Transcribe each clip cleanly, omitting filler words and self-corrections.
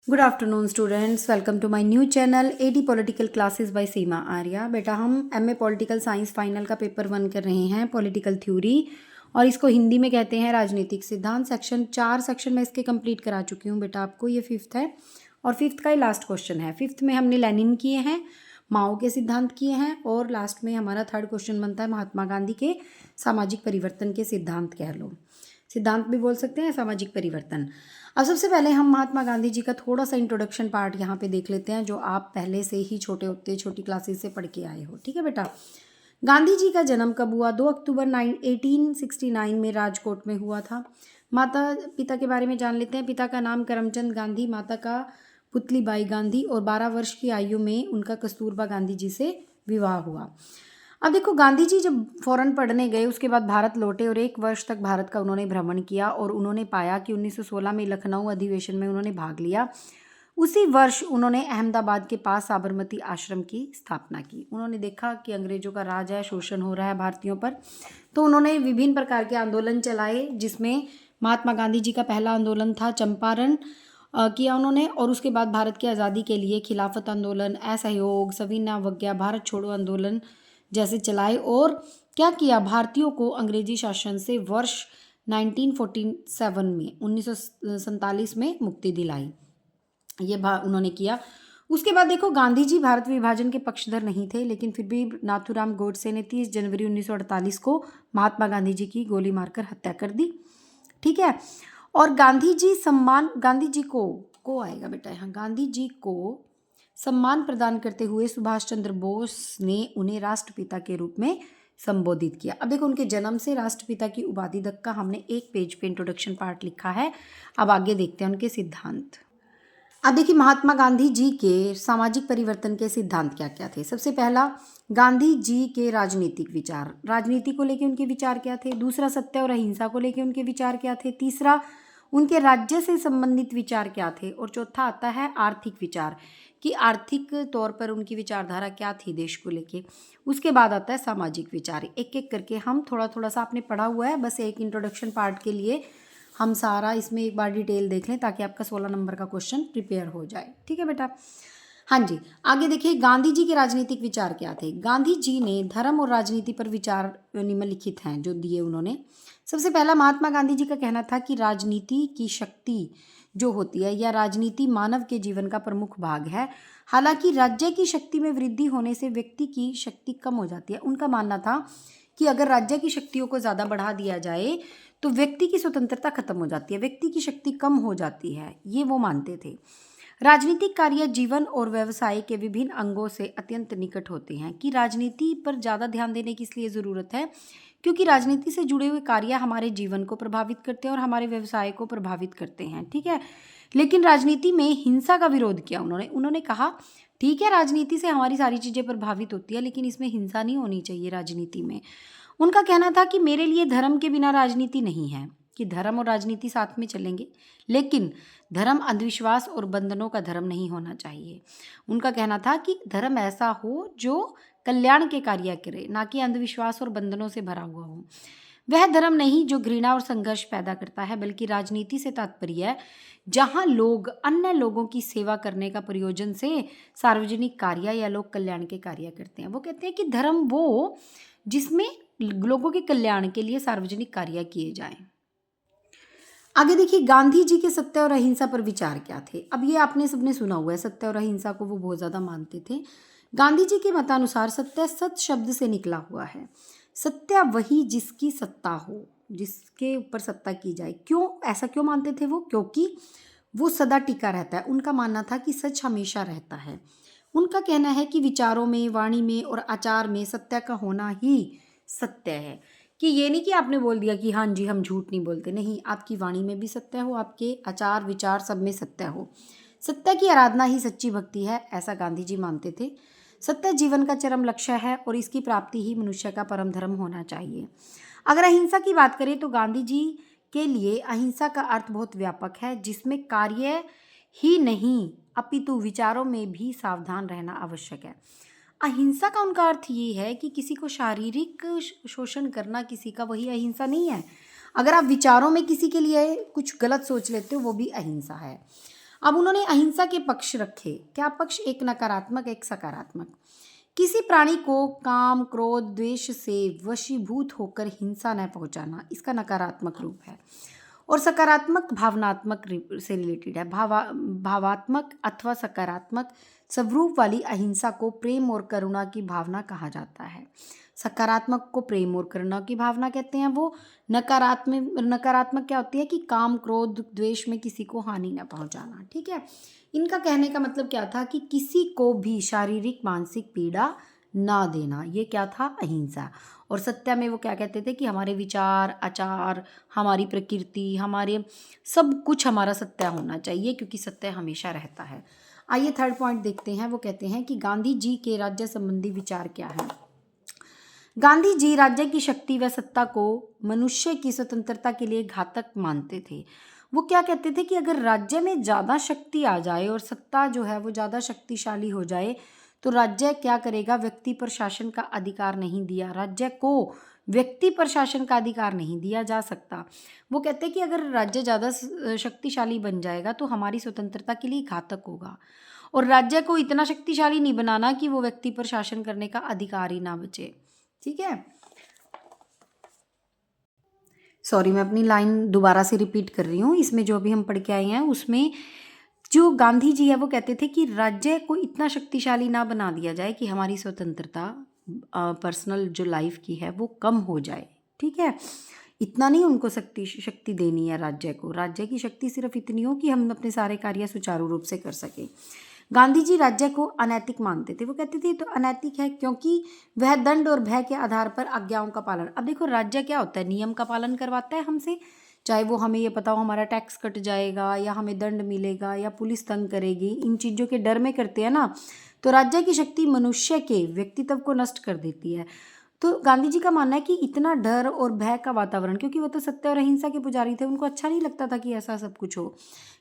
Good afternoon students, welcome to my new channel AD political classes by Seema Arya. बेटा हम MA political science final का paper 1 कर रहे हैं, पॉलिटिकल थ्योरी, और इसको हिंदी में कहते हैं राजनीतिक सिद्धांत। सेक्शन 4 सेक्शन मैं इसके कंप्लीट करा चुकी हूँ बेटा आपको। ये 5th है और 5th का ही लास्ट क्वेश्चन है। 5th में हमने लेनिन किए हैं, माओ के सिद्धांत किए हैं, और लास्ट में हमारा 3rd क्वेश्चन बनता है महात्मा गांधी के सामाजिक परिवर्तन के सिद्धांत, कह लो सिद्धांत भी बोल सकते हैं, सामाजिक परिवर्तन। अब सबसे पहले हम महात्मा गांधी जी का थोड़ा सा इंट्रोडक्शन पार्ट यहाँ पे देख लेते हैं, जो आप पहले से ही छोटे होते छोटी क्लासेस से पढ़ के आए हो। ठीक है बेटा। गांधी जी का जन्म कब हुआ? 2 अक्टूबर 1869 में राजकोट में हुआ था। माता पिता के बारे में जान लेते हैं। पिता का नाम करमचंद गांधी, माता का पुतलीबाई गांधी, और 12 वर्ष की आयु में उनका कस्तूरबा गांधी जी से विवाह हुआ। अब देखो, गांधी जी जब फॉरेन पढ़ने गए उसके बाद भारत लौटे और 1 वर्ष तक भारत का उन्होंने भ्रमण किया, और उन्होंने पाया कि 1916 में लखनऊ अधिवेशन में उन्होंने भाग लिया। उसी वर्ष उन्होंने अहमदाबाद के पास साबरमती आश्रम की स्थापना की। उन्होंने देखा कि अंग्रेजों का राज है, शोषण हो रहा है भारतीयों पर, तो उन्होंने विभिन्न प्रकार के आंदोलन चलाए, जिसमें महात्मा गांधी जी का पहला आंदोलन था चंपारण किया उन्होंने, और उसके बाद भारत की आज़ादी के लिए खिलाफत आंदोलन, असहयोग, सविनय अवज्ञा, भारत छोड़ो आंदोलन जैसे चलाए। और क्या किया, भारतीयों को अंग्रेजी शासन से वर्ष 1947 में 1947 में मुक्ति दिलाई। ये उन्होंने किया। उसके बाद देखो, गांधी जी भारत विभाजन के पक्षधर नहीं थे, लेकिन फिर भी नाथूराम गोडसे ने 30 जनवरी 1948 को महात्मा गांधी जी की गोली मारकर हत्या कर दी। ठीक है। और गांधी जी को आएगा बेटा यहाँ, गांधी जी को सम्मान प्रदान करते हुए सुभाष चंद्र बोस ने उन्हें राष्ट्रपिता के रूप में संबोधित किया। अब देखो, उनके जन्म से राष्ट्रपिता की उपाधि तक का हमने एक पेज पे इंट्रोडक्शन पार्ट लिखा है। अब आगे देखते हैं उनके सिद्धांत। अब देखिए, महात्मा गांधी जी के सामाजिक परिवर्तन के सिद्धांत क्या क्या थे। सबसे पहला, गांधी जी के राजनीतिक विचार, राजनीति को लेकर उनके विचार क्या थे। दूसरा, सत्य और अहिंसा को लेकर उनके विचार क्या थे। तीसरा, उनके राज्य से संबंधित विचार क्या थे। और चौथा आता है आर्थिक विचार, कि आर्थिक तौर पर उनकी विचारधारा क्या थी देश को लेके। उसके बाद आता है सामाजिक विचार। एक एक करके हम थोड़ा थोड़ा सा आपने पढ़ा हुआ है, बस एक इंट्रोडक्शन पार्ट के लिए हम सारा इसमें एक बार डिटेल देख लें, ताकि आपका 16 नंबर का क्वेश्चन प्रिपेयर हो जाए। ठीक है बेटा। हाँ जी, आगे देखिए, गांधी जी के राजनीतिक विचार क्या थे। गांधी जी ने धर्म और राजनीति पर विचार निम्नलिखित हैं जो दिए उन्होंने। सबसे पहला, महात्मा गांधी जी का कहना था कि राजनीति की शक्ति जो होती है, या राजनीति मानव के जीवन का प्रमुख भाग है। हालांकि राज्य की शक्ति में वृद्धि होने से व्यक्ति की शक्ति कम हो जाती है। उनका मानना था कि अगर राज्य की शक्तियों को ज़्यादा बढ़ा दिया जाए तो व्यक्ति की स्वतंत्रता खत्म हो जाती है, व्यक्ति की शक्ति कम हो जाती है, ये वो मानते थे। राजनीतिक कार्य जीवन और व्यवसाय के विभिन्न अंगों से अत्यंत निकट होते हैं। कि राजनीति पर ज़्यादा ध्यान देने की इसलिए ज़रूरत है क्योंकि राजनीति से जुड़े हुए कार्य हमारे जीवन को प्रभावित करते हैं और हमारे व्यवसाय को प्रभावित करते हैं। ठीक है। लेकिन राजनीति में हिंसा का विरोध किया उन्होंने कहा, ठीक है, राजनीति से हमारी सारी चीज़ें प्रभावित होती है, लेकिन इसमें हिंसा नहीं होनी चाहिए राजनीति में। उनका कहना था कि मेरे लिए धर्म के बिना राजनीति नहीं है, कि धर्म और राजनीति साथ में चलेंगे, लेकिन धर्म अंधविश्वास और बंधनों का धर्म नहीं होना चाहिए। उनका कहना था कि धर्म ऐसा हो जो कल्याण के कार्य करे, ना कि अंधविश्वास और बंधनों से भरा हुआ हो। वह धर्म नहीं जो घृणा और संघर्ष पैदा करता है, बल्कि राजनीति से तात्पर्य है जहां लोग अन्य लोगों की सेवा करने का प्रयोजन से सार्वजनिक कार्य या लोक कल्याण के कार्य करते हैं। वो कहते हैं कि धर्म वो जिसमें लोगों के कल्याण के लिए सार्वजनिक कार्य किए जाएं। आगे देखिए, गांधी जी के सत्य और अहिंसा पर विचार क्या थे। अब ये आपने सबने सुना हुआ है, सत्य और अहिंसा को वो बहुत ज़्यादा मानते थे। गांधी जी के मतानुसार सत्य सत शब्द से निकला हुआ है। सत्य वही जिसकी सत्ता हो, जिसके ऊपर सत्ता की जाए। क्यों ऐसा क्यों मानते थे वो? क्योंकि वो सदा टिका रहता है। उनका मानना था कि सच हमेशा रहता है। उनका कहना है कि विचारों में, वाणी में और आचार में सत्य का होना ही सत्य है। कि ये नहीं कि आपने बोल दिया कि हाँ जी हम झूठ नहीं बोलते, नहीं, आपकी वाणी में भी सत्य हो, आपके आचार विचार सब में सत्य हो। सत्य की आराधना ही सच्ची भक्ति है, ऐसा गांधी जी मानते थे। सत्य जीवन का चरम लक्ष्य है और इसकी प्राप्ति ही मनुष्य का परम धर्म होना चाहिए। अगर अहिंसा की बात करें तो गांधी जी के लिए अहिंसा का अर्थ बहुत व्यापक है, जिसमें कार्य ही नहीं अपितु विचारों में भी सावधान रहना आवश्यक है। अहिंसा का उनका अर्थ ये है कि किसी को शारीरिक शोषण करना किसी का, वही अहिंसा नहीं है। अगर आप विचारों में किसी के लिए कुछ गलत सोच लेते हो, वो भी अहिंसा है। अब उन्होंने अहिंसा के पक्ष रखे। क्या पक्ष? एक नकारात्मक, एक सकारात्मक। किसी प्राणी को काम, क्रोध, द्वेष से वशीभूत होकर हिंसा न पहुंचाना, इसका नकारात्मक रूप है। और सकारात्मक भावनात्मक से रिलेटेड है। भावात्मक अथवा सकारात्मक स्वरूप वाली अहिंसा को प्रेम और करुणा की भावना कहा जाता है। सकारात्मक को प्रेम और करुणा की भावना कहते हैं। वो नकारात्मक क्या होती है कि काम, क्रोध, द्वेष में किसी को हानि न पहुंचाना। ठीक है, इनका कहने का मतलब क्या था कि किसी को भी शारीरिक मानसिक पीड़ा ना देना, ये क्या था? अहिंसा। और सत्य में वो क्या कहते थे कि हमारे विचार, आचार, हमारी प्रकृति, हमारे सब कुछ हमारा सत्य होना चाहिए, क्योंकि सत्य हमेशा रहता है। आइए थर्ड पॉइंट देखते हैं। वो कहते हैं कि गांधी जी के राज्य संबंधी विचार क्या है। गांधी जी राज्य की शक्ति व सत्ता को मनुष्य की स्वतंत्रता के लिए घातक मानते थे। वो क्या कहते थे कि अगर राज्य में ज़्यादा शक्ति आ जाए और सत्ता जो है वो ज़्यादा शक्तिशाली हो जाए तो राज्य क्या करेगा? व्यक्ति पर शासन का अधिकार नहीं दिया, राज्य को व्यक्ति पर शासन का अधिकार नहीं दिया जा सकता। वो कहते हैं कि अगर राज्य ज़्यादा शक्तिशाली बन जाएगा तो हमारी स्वतंत्रता के लिए घातक होगा, और राज्य को इतना शक्तिशाली नहीं बनाना कि वो व्यक्ति पर शासन करने का अधिकार ही ना बचे। ठीक है, सॉरी मैं अपनी लाइन दोबारा से रिपीट कर रही हूँ। इसमें जो अभी हम पढ़ के आए हैं उसमें जो गांधी जी है वो कहते थे कि राज्य को इतना शक्तिशाली ना बना दिया जाए कि हमारी स्वतंत्रता पर्सनल जो लाइफ की है वो कम हो जाए। ठीक है, इतना नहीं उनको शक्ति देनी है राज्य को। राज्य की शक्ति सिर्फ इतनी हो कि हम अपने सारे कार्य सुचारू रूप से कर सकें। गांधी जी राज्य को अनैतिक मानते थे। वो कहते थे तो अनैतिक है क्योंकि वह दंड और भय के आधार पर आज्ञाओं का पालन। अब देखो राज्य क्या होता है? नियम का पालन करवाता है हमसे, चाहे वो हमें ये पता हो हमारा टैक्स कट जाएगा या हमें दंड मिलेगा या पुलिस तंग करेगी, इन चीज़ों के डर में करते हैं ना। तो राज्य की शक्ति मनुष्य के व्यक्तित्व को नष्ट कर देती है। तो गांधी जी का मानना है कि इतना डर और भय का वातावरण, क्योंकि वो तो सत्य और अहिंसा के पुजारी थे, उनको अच्छा नहीं लगता था कि ऐसा सब कुछ हो।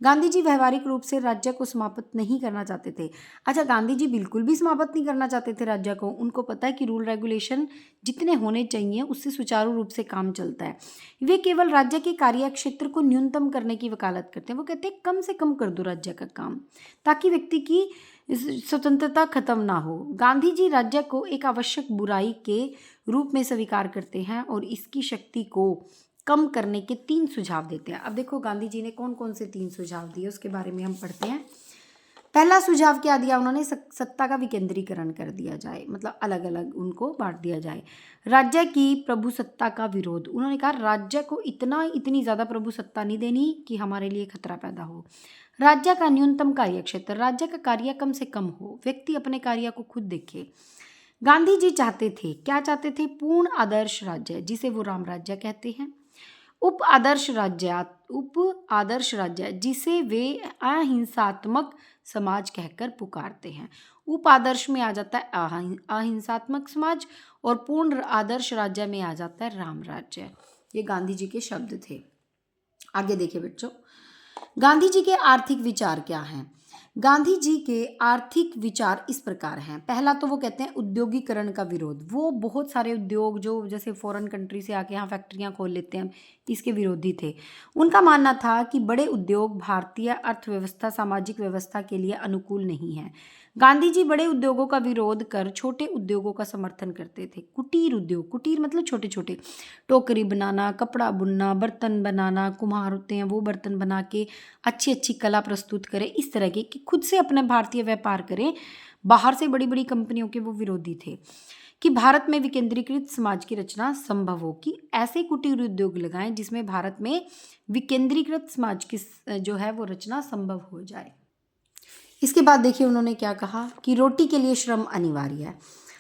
गांधी जी व्यवहारिक रूप से राज्य को समाप्त नहीं करना चाहते थे। अच्छा, गांधी जी बिल्कुल भी समाप्त नहीं करना चाहते थे राज्य को। उनको पता है कि रूल रेगुलेशन जितने होने चाहिए उससे सुचारू रूप से काम चलता है। वे केवल राज्य के कार्य क्षेत्र को न्यूनतम करने की वकालत करते हैं। वो कहते हैं कम से कम कर दो राज्य का काम, ताकि व्यक्ति की स्वतंत्रता खत्म ना हो। गांधी जी राज्य को एक आवश्यक बुराई के रूप में स्वीकार करते हैं और इसकी शक्ति को कम करने के 3 सुझाव देते हैं। अब देखो गांधी जी ने कौन कौन से 3 सुझाव दिए उसके बारे में हम पढ़ते हैं। पहला सुझाव क्या दिया उन्होंने? सत्ता का विकेंद्रीकरण कर दिया जाए, मतलब अलग अलग उनको बांट दिया जाए। राज्य की प्रभु सत्ता का विरोध। उन्होंने कहा राज्य को इतनी ज़्यादा प्रभु सत्ता नहीं देनी कि हमारे लिए खतरा पैदा हो। राज्य का न्यूनतम कार्य क्षेत्र, राज्य का कार्य कम से कम हो, व्यक्ति अपने कार्य को खुद देखे। गांधी जी चाहते थे, क्या चाहते थे? पूर्ण आदर्श राज्य, जिसे वो राम राज्य कहते हैं। उप आदर्श राज्य जिसे वे अहिंसात्मक समाज कहकर पुकारते हैं। उप आदर्श में आ जाता है अहिंसात्मक समाज और पूर्ण आदर्श राज्य में आ जाता है राम राज्य। ये गांधी जी के शब्द थे। आगे देखिए बच्चों, गांधी जी के आर्थिक विचार क्या हैं? गांधी जी के आर्थिक विचार इस प्रकार हैं। पहला तो वो कहते हैं उद्योगीकरण का विरोध। वो बहुत सारे उद्योग जो जैसे फॉरेन कंट्री से आके यहाँ फैक्ट्रियाँ खोल लेते हैं, इसके विरोधी थे। उनका मानना था कि बड़े उद्योग भारतीय अर्थव्यवस्था, सामाजिक व्यवस्था के लिए अनुकूल नहीं है। गांधी जी बड़े उद्योगों का विरोध कर छोटे उद्योगों का समर्थन करते थे। कुटीर उद्योग, कुटीर मतलब छोटे छोटे, टोकरी बनाना, कपड़ा बुनना, बर्तन बनाना, कुम्हार होते हैं वो बर्तन बना के अच्छी अच्छी कला प्रस्तुत करें, इस तरह के कि खुद से अपने भारतीय व्यापार करें। बाहर से बड़ी बड़ी कंपनियों के वो विरोधी थे। कि भारत में विकेंद्रीकृत समाज की रचना संभव हो, कि ऐसे कुटीर उद्योग लगाएं जिसमें भारत में विकेंद्रीकृत समाज की जो है वो रचना संभव हो जाए। इसके बाद देखिए उन्होंने क्या कहा कि रोटी के लिए श्रम अनिवार्य है।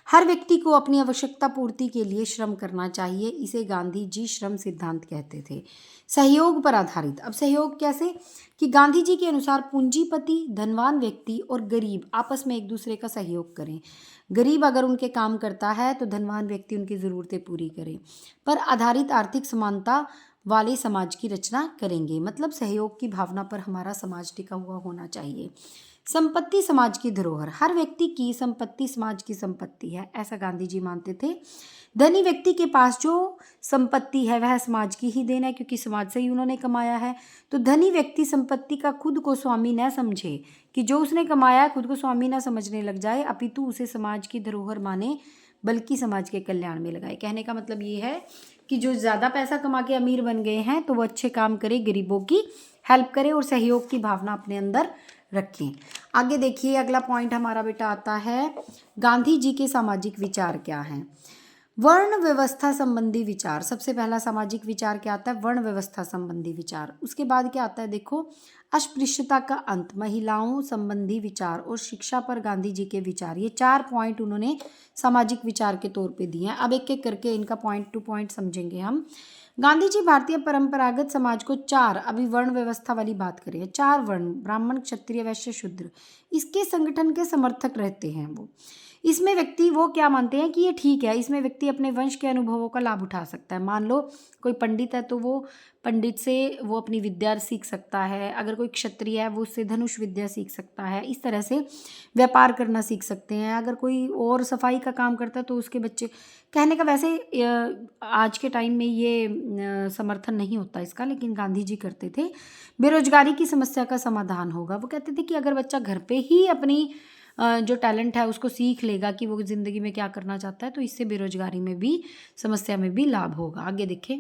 हर व्यक्ति को अपनी आवश्यकता पूर्ति के लिए श्रम करना चाहिए। इसे गांधी जी श्रम सिद्धांत कहते थे। सहयोग पर आधारित। अब सहयोग कैसे? कि गांधी जी के अनुसार पूंजीपति, धनवान व्यक्ति और गरीब आपस में एक दूसरे का सहयोग करें। गरीब अगर उनके काम करता है तो धनवान व्यक्ति उनकी ज़रूरतें पूरी करे। पर आधारित आर्थिक समानता वाले समाज की रचना करेंगे। मतलब सहयोग की भावना पर हमारा समाज टिका हुआ होना चाहिए। संपत्ति समाज की धरोहर, हर व्यक्ति की संपत्ति समाज की संपत्ति है, ऐसा गांधी जी मानते थे। धनी व्यक्ति के पास जो संपत्ति है वह समाज की ही देन है, क्योंकि समाज से ही उन्होंने कमाया है। तो धनी व्यक्ति संपत्ति का खुद को स्वामी न समझे, कि जो उसने कमाया है खुद को स्वामी न समझने लग जाए, अपितु उसे समाज की धरोहर माने, बल्कि समाज के कल्याण में लगाए। कहने का मतलब ये है कि जो ज़्यादा पैसा कमा के अमीर बन गए हैं तो वो अच्छे काम करे, गरीबों की हेल्प करे और सहयोग की भावना अपने अंदर रखें। आगे देखिए, अगला पॉइंट हमारा बेटा आता है, गांधी जी के सामाजिक विचार क्या हैं। वर्ण व्यवस्था संबंधी विचार, सबसे पहला सामाजिक विचार क्या आता है, वर्ण व्यवस्था संबंधी विचार। उसके बाद क्या आता है, देखो, अस्पृश्यता का अंत, महिलाओं संबंधी विचार और शिक्षा पर गांधी जी के विचार। ये 4 पॉइंट उन्होंने सामाजिक विचार के तौर पे दिए हैं। अब एक एक करके इनका पॉइंट टू पॉइंट समझेंगे हम। गांधी जी भारतीय परंपरागत समाज को 4, अभी वर्ण व्यवस्था वाली बात करें, 4 वर्ण, ब्राह्मण, क्षत्रिय, वैश्य, शूद्र, इसके संगठन के समर्थक रहते हैं। वो इसमें व्यक्ति वो क्या मानते हैं कि ये ठीक है, इसमें व्यक्ति अपने वंश के अनुभवों का लाभ उठा सकता है। मान लो कोई पंडित है तो वो पंडित से वो अपनी विद्या सीख सकता है, अगर कोई क्षत्रिय है वो उससे धनुष विद्या सीख सकता है, इस तरह से व्यापार करना सीख सकते हैं। अगर कोई और सफाई का काम करता है तो उसके बच्चे, कहने का वैसे आज के टाइम में ये समर्थन नहीं होता इसका, लेकिन गांधी जी करते थे। बेरोजगारी की समस्या का समाधान होगा, वो कहते थे कि अगर बच्चा घर पे ही अपनी जो टैलेंट है उसको सीख लेगा कि वो ज़िंदगी में क्या करना चाहता है, तो इससे बेरोजगारी में भी, समस्या में भी लाभ होगा। आगे देखें,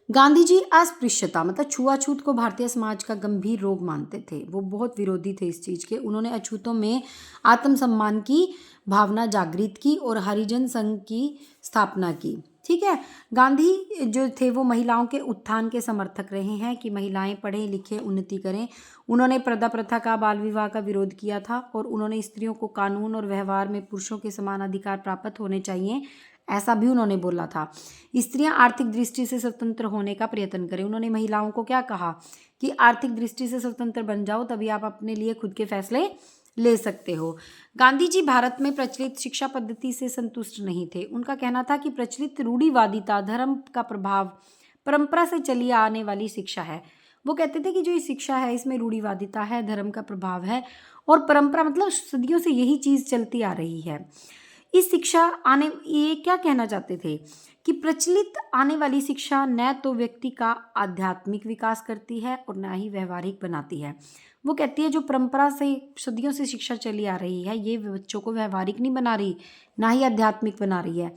गांधी जी अस्पृश्यता मतलब छुआछूत को भारतीय समाज का गंभीर रोग मानते थे। वो बहुत विरोधी थे इस चीज़ के। उन्होंने अछूतों में आत्मसम्मान की भावना जागृत की और हरिजन संघ की स्थापना की। ठीक है, गांधी जो थे वो महिलाओं के उत्थान के समर्थक रहे हैं, कि महिलाएं पढ़ें लिखें, उन्नति करें। उन्होंने पर्दा प्रथा का, बाल विवाह का विरोध किया था और उन्होंने स्त्रियों को कानून और व्यवहार में पुरुषों के समान अधिकार प्राप्त होने चाहिए, ऐसा भी उन्होंने बोला था। स्त्रियां आर्थिक दृष्टि से स्वतंत्र होने का प्रयत्न करें। उन्होंने महिलाओं को क्या कहा कि आर्थिक दृष्टि से स्वतंत्र बन जाओ, तभी आप अपने लिए खुद के फैसले ले सकते हो। गांधी जी भारत में प्रचलित शिक्षा पद्धति से संतुष्ट नहीं थे। उनका कहना था कि प्रचलित रूढ़िवादिता, धर्म का प्रभाव, परंपरा से चली आने वाली शिक्षा है। वो कहते थे कि जो ये शिक्षा है इसमें रूढ़िवादिता है, धर्म का प्रभाव है और परंपरा, मतलब सदियों से यही चीज़ चलती आ रही है। इस शिक्षा आने, ये क्या कहना चाहते थे कि प्रचलित आने वाली शिक्षा न तो व्यक्ति का आध्यात्मिक विकास करती है और न ही व्यवहारिक बनाती है। वो कहती है जो परंपरा से सदियों से शिक्षा चली आ रही है ये बच्चों को व्यवहारिक नहीं बना रही, ना ही आध्यात्मिक बना रही है।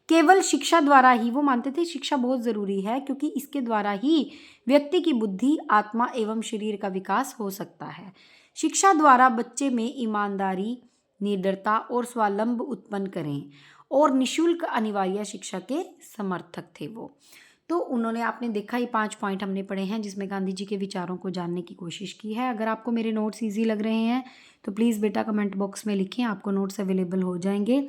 केवल शिक्षा द्वारा ही, वो मानते थे शिक्षा बहुत ज़रूरी है क्योंकि इसके द्वारा ही व्यक्ति की बुद्धि, आत्मा एवं शरीर का विकास हो सकता है। शिक्षा द्वारा बच्चे में ईमानदारी, निडरता और स्वावलंब उत्पन्न करें और निशुल्क अनिवार्य शिक्षा के समर्थक थे वो। तो उन्होंने, आपने देखा, ये 5 पॉइंट हमने पढ़े हैं जिसमें गांधी जी के विचारों को जानने की कोशिश की है। अगर आपको मेरे नोट्स ईजी लग रहे हैं तो प्लीज़ बेटा कमेंट बॉक्स में लिखें, आपको नोट्स अवेलेबल हो जाएंगे।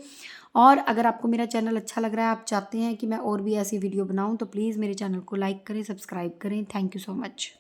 और अगर आपको मेरा चैनल अच्छा लग रहा है, आप चाहते हैं कि मैं और भी ऐसी वीडियो बनाऊं, तो प्लीज़ मेरे चैनल को लाइक करें, सब्सक्राइब करें। Thank you so much.